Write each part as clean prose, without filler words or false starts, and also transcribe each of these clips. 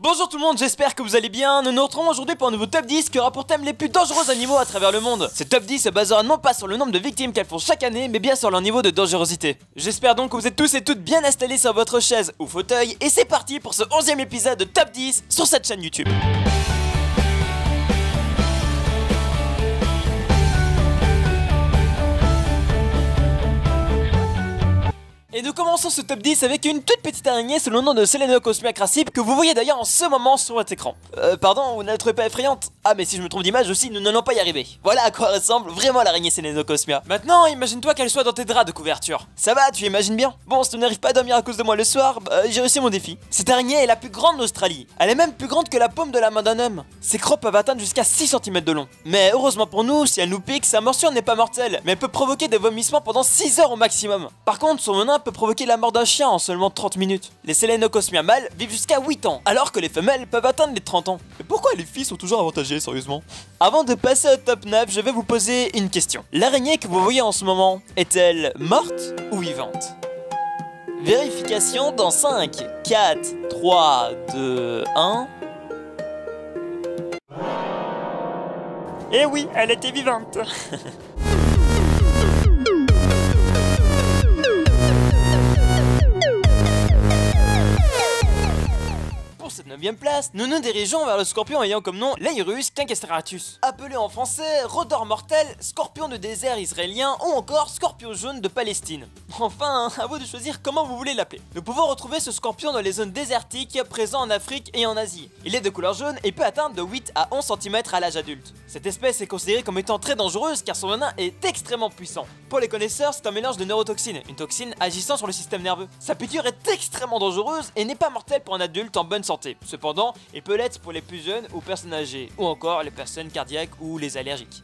Bonjour tout le monde, j'espère que vous allez bien. Nous nous retrouvons aujourd'hui pour un nouveau top 10 qui aura pour thème les plus dangereux animaux à travers le monde. Ce top 10 se basera non pas sur le nombre de victimes qu'elles font chaque année, mais bien sur leur niveau de dangerosité. J'espère donc que vous êtes tous et toutes bien installés sur votre chaise ou fauteuil, et c'est parti pour ce 11e épisode de top 10 sur cette chaîne YouTube. Et nous commençons ce top 10 avec une toute petite araignée sous le nom de Selenocosmia crassip que vous voyez d'ailleurs en ce moment sur votre écran. Pardon, vous ne la trouvez pas effrayante? Ah mais si je me trompe d'image aussi, nous n'allons pas y arriver. Voilà à quoi ressemble vraiment l'araignée Selenocosmia. Maintenant, imagine-toi qu'elle soit dans tes draps de couverture. Ça va, tu imagines bien? Bon, si tu n'arrives pas à dormir à cause de moi le soir, j'ai réussi mon défi. Cette araignée est la plus grande d'Australie. Elle est même plus grande que la paume de la main d'un homme. Ses crocs peuvent atteindre jusqu'à 6 cm de long. Mais heureusement pour nous, si elle nous pique, sa morsure n'est pas mortelle, mais elle peut provoquer des vomissements pendant 6 heures au maximum. Par contre, son venin peut provoquer la mort d'un chien en seulement 30 minutes. Les Selenocosmia mâles vivent jusqu'à 8 ans, alors que les femelles peuvent atteindre les 30 ans. Mais pourquoi les filles sont toujours avantagées, sérieusement? Avant de passer au top 9, je vais vous poser une question. L'araignée que vous voyez en ce moment, est-elle morte ou vivante? Vérification dans 5, 4, 3, 2, 1... Eh oui, elle était vivante. Pour cette 9ème place, nous nous dirigeons vers le scorpion ayant comme nom l'Aerus quinquestratus. Appelé en français rôdeur mortel, scorpion de désert israélien ou encore scorpion jaune de Palestine. Enfin, à vous de choisir comment vous voulez l'appeler. Nous pouvons retrouver ce scorpion dans les zones désertiques présents en Afrique et en Asie. Il est de couleur jaune et peut atteindre de 8 à 11 cm à l'âge adulte. Cette espèce est considérée comme étant très dangereuse car son venin est extrêmement puissant. Pour les connaisseurs, c'est un mélange de neurotoxine, une toxine agissant sur le système nerveux. Sa piqûre est extrêmement dangereuse et n'est pas mortelle pour un adulte en bonne santé. Cependant, il peut l'être pour les plus jeunes ou personnes âgées, ou encore les personnes cardiaques ou les allergiques.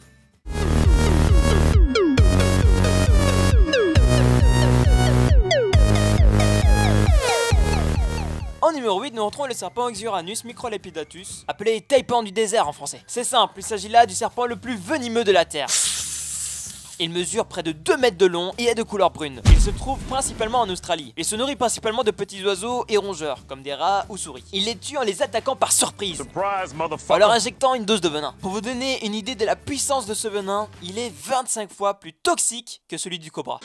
En numéro 8, nous retrouvons le serpent Oxyuranus microlepidatus, appelé taipan du désert en français. C'est simple, il s'agit là du serpent le plus venimeux de la Terre. Il mesure près de 2 mètres de long et est de couleur brune. Il se trouve principalement en Australie. Il se nourrit principalement de petits oiseaux et rongeurs, comme des rats ou souris. Il les tue en les attaquant par surprise, en leur injectant une dose de venin. Pour vous donner une idée de la puissance de ce venin, il est 25 fois plus toxique que celui du cobra.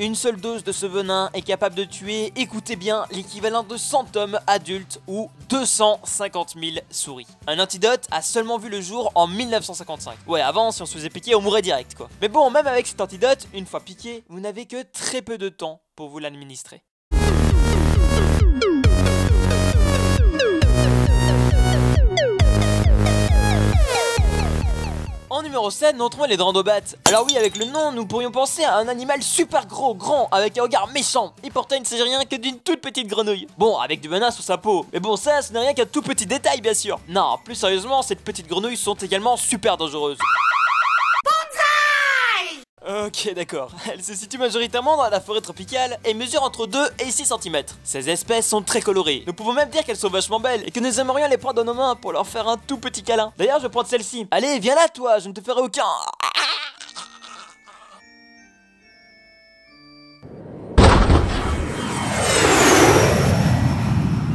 Une seule dose de ce venin est capable de tuer, écoutez bien, l'équivalent de 100 hommes adultes ou 250 000 souris. Un antidote a seulement vu le jour en 1955. Ouais, avant, si on se faisait piquer, on mourrait direct, quoi. Mais bon, même avec cet antidote, une fois piqué, vous n'avez que très peu de temps pour vous l'administrer. En numéro 7, nous retrouvons les drandobates. Alors oui, avec le nom, nous pourrions penser à un animal super gros, grand, avec un regard méchant. Et pourtant, il ne s'agit rien que d'une toute petite grenouille. Bon, avec du venin sur sa peau. Mais bon, ça, ce n'est rien qu'un tout petit détail, bien sûr. Non, plus sérieusement, ces petites grenouilles sont également super dangereuses. Ok, d'accord. Elle se situe majoritairement dans la forêt tropicale et mesure entre 2 et 6 cm. Ces espèces sont très colorées. Nous pouvons même dire qu'elles sont vachement belles et que nous aimerions les prendre dans nos mains pour leur faire un tout petit câlin. D'ailleurs, je vais prendre celle-ci. Allez, viens là, toi, je ne te ferai aucun.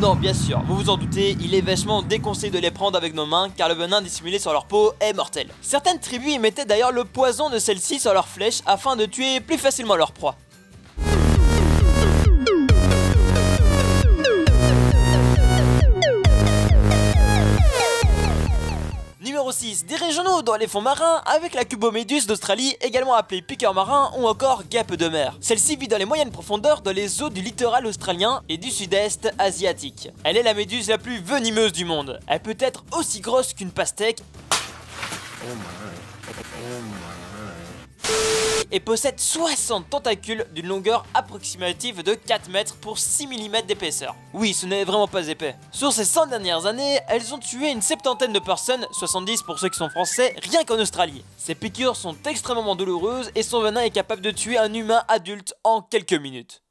Non, bien sûr, vous vous en doutez, il est vachement déconseillé de les prendre avec nos mains car le venin dissimulé sur leur peau est mortel. Certaines tribus y mettaient d'ailleurs le poison de celle-ci sur leurs flèches afin de tuer plus facilement leur proie. Numéro 6, dirigeons-nous dans les fonds marins avec la cuboméduse d'Australie, également appelée piqueur marin ou encore guêpe de mer. Celle-ci vit dans les moyennes profondeurs dans les eaux du littoral australien et du sud-est asiatique. Elle est la méduse la plus venimeuse du monde. Elle peut être aussi grosse qu'une pastèque et possède 60 tentacules d'une longueur approximative de 4 mètres pour 6 mm d'épaisseur. Oui, ce n'est vraiment pas épais. Sur ces 100 dernières années, elles ont tué une septantaine de personnes, 70 pour ceux qui sont français, rien qu'en Australie. Ces piqûres sont extrêmement douloureuses et son venin est capable de tuer un humain adulte en quelques minutes.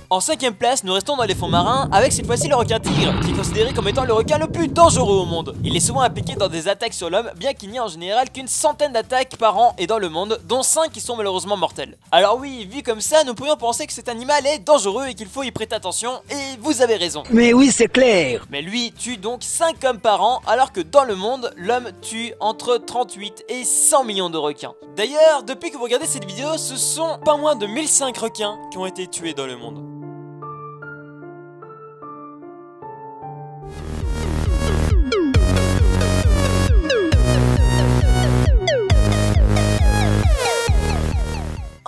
En 5ème place, nous restons dans les fonds marins avec cette fois-ci le requin tigre. tigre, qui est considéré comme étant le requin le plus dangereux au monde. Il est souvent impliqué dans des attaques sur l'homme, bien qu'il n'y ait en général qu'une centaine d'attaques par an et dans le monde, dont 5 qui sont malheureusement mortelles. Alors oui, vu comme ça, nous pourrions penser que cet animal est dangereux et qu'il faut y prêter attention, et vous avez raison. Mais oui, c'est clair. Mais lui tue donc 5 hommes par an, alors que dans le monde, l'homme tue entre 38 et 100 millions de requins. D'ailleurs, depuis que vous regardez cette vidéo, ce sont pas moins de 1005 requins qui ont été tués dans le monde.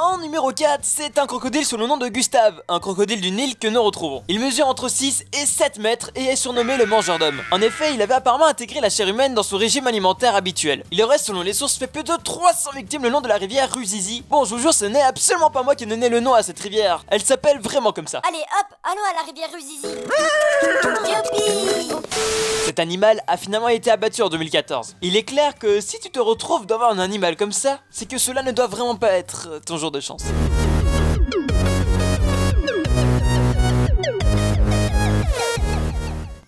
En numéro 4, c'est un crocodile sous le nom de Gustave, un crocodile du Nil que nous retrouvons. Il mesure entre 6 et 7 mètres et est surnommé le mangeur d'hommes. En effet, il avait apparemment intégré la chair humaine dans son régime alimentaire habituel. Il aurait, selon les sources, fait plus de 300 victimes le long de la rivière Ruzizi. Bon, je vous jure, ce n'est absolument pas moi qui ai donné le nom à cette rivière. Elle s'appelle vraiment comme ça. Allez hop, allons à la rivière Ruzizi. Youpi! Cet animal a finalement été abattu en 2014. Il est clair que si tu te retrouves devant un animal comme ça, c'est que cela ne doit vraiment pas être ton jour de chance.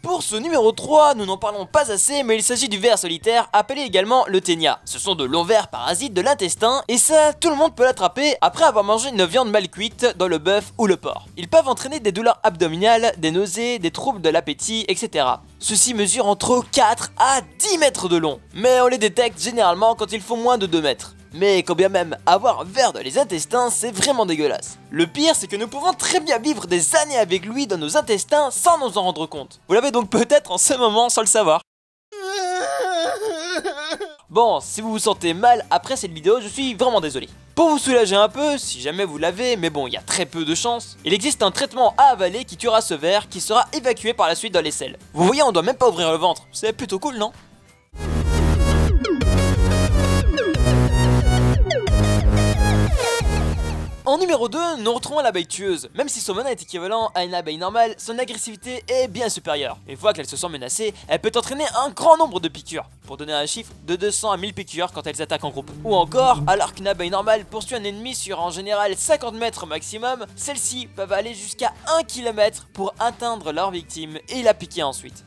Pour ce numéro 3, nous n'en parlons pas assez, mais il s'agit du ver solitaire, appelé également le ténia. Ce sont de longs vers parasites de l'intestin, et ça, tout le monde peut l'attraper après avoir mangé une viande mal cuite dans le bœuf ou le porc. Ils peuvent entraîner des douleurs abdominales, des nausées, des troubles de l'appétit, etc. Ceux-ci mesurent entre 4 à 10 mètres de long, mais on les détecte généralement quand ils font moins de 2 mètres. Mais quand bien même avoir un ver dans les intestins, c'est vraiment dégueulasse. Le pire, c'est que nous pouvons très bien vivre des années avec lui dans nos intestins sans nous en rendre compte. Vous l'avez donc peut-être en ce moment sans le savoir. Bon, si vous vous sentez mal après cette vidéo, je suis vraiment désolé. Pour vous soulager un peu, si jamais vous l'avez, mais bon, il y a très peu de chances, il existe un traitement à avaler qui tuera ce ver, qui sera évacué par la suite dans les selles. Vous voyez, on doit même pas ouvrir le ventre, c'est plutôt cool, non ? En numéro 2, nous retrouvons l'abeille tueuse. Même si son venin est équivalent à une abeille normale, son agressivité est bien supérieure. Une fois qu'elle se sent menacée, elle peut entraîner un grand nombre de piqûres. Pour donner un chiffre, de 200 à 1000 piqûres quand elles attaquent en groupe. Ou encore, alors qu'une abeille normale poursuit un ennemi sur en général 50 mètres maximum, celles-ci peuvent aller jusqu'à 1 km pour atteindre leur victime et la piquer ensuite.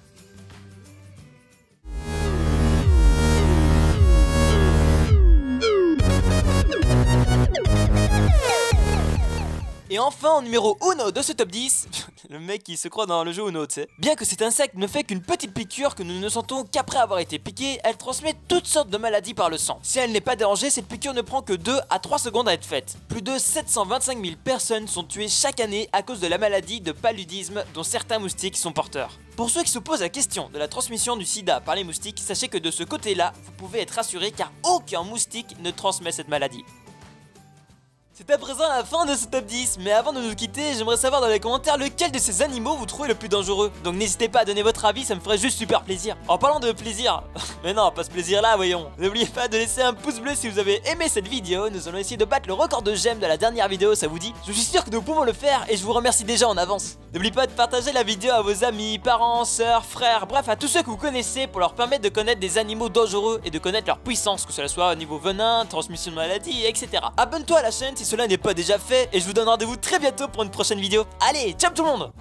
Et enfin, en numéro 1 de ce top 10, le mec qui se croit dans le jeu Uno, tu sais. Bien que cet insecte ne fait qu'une petite piqûre que nous ne sentons qu'après avoir été piqué, elle transmet toutes sortes de maladies par le sang. Si elle n'est pas dérangée, cette piqûre ne prend que 2 à 3 secondes à être faite. Plus de 725 000 personnes sont tuées chaque année à cause de la maladie de paludisme dont certains moustiques sont porteurs. Pour ceux qui se posent la question de la transmission du sida par les moustiques, sachez que de ce côté-là, vous pouvez être rassurés car aucun moustique ne transmet cette maladie. C'est à présent la fin de ce top 10, mais avant de nous quitter, j'aimerais savoir dans les commentaires lequel de ces animaux vous trouvez le plus dangereux. Donc n'hésitez pas à donner votre avis, ça me ferait juste super plaisir. En parlant de plaisir, mais non, pas ce plaisir là, voyons. N'oubliez pas de laisser un pouce bleu si vous avez aimé cette vidéo, nous allons essayer de battre le record de j'aime de la dernière vidéo, ça vous dit? Je suis sûr que nous pouvons le faire et je vous remercie déjà en avance. N'oubliez pas de partager la vidéo à vos amis, parents, sœurs, frères, bref à tous ceux que vous connaissez pour leur permettre de connaître des animaux dangereux et de connaître leur puissance, que cela soit au niveau venin, transmission de maladies, etc. Abonne-toi à la chaîne si cela n'est pas déjà fait et je vous donne rendez-vous très bientôt pour une prochaine vidéo. Allez, ciao tout le monde!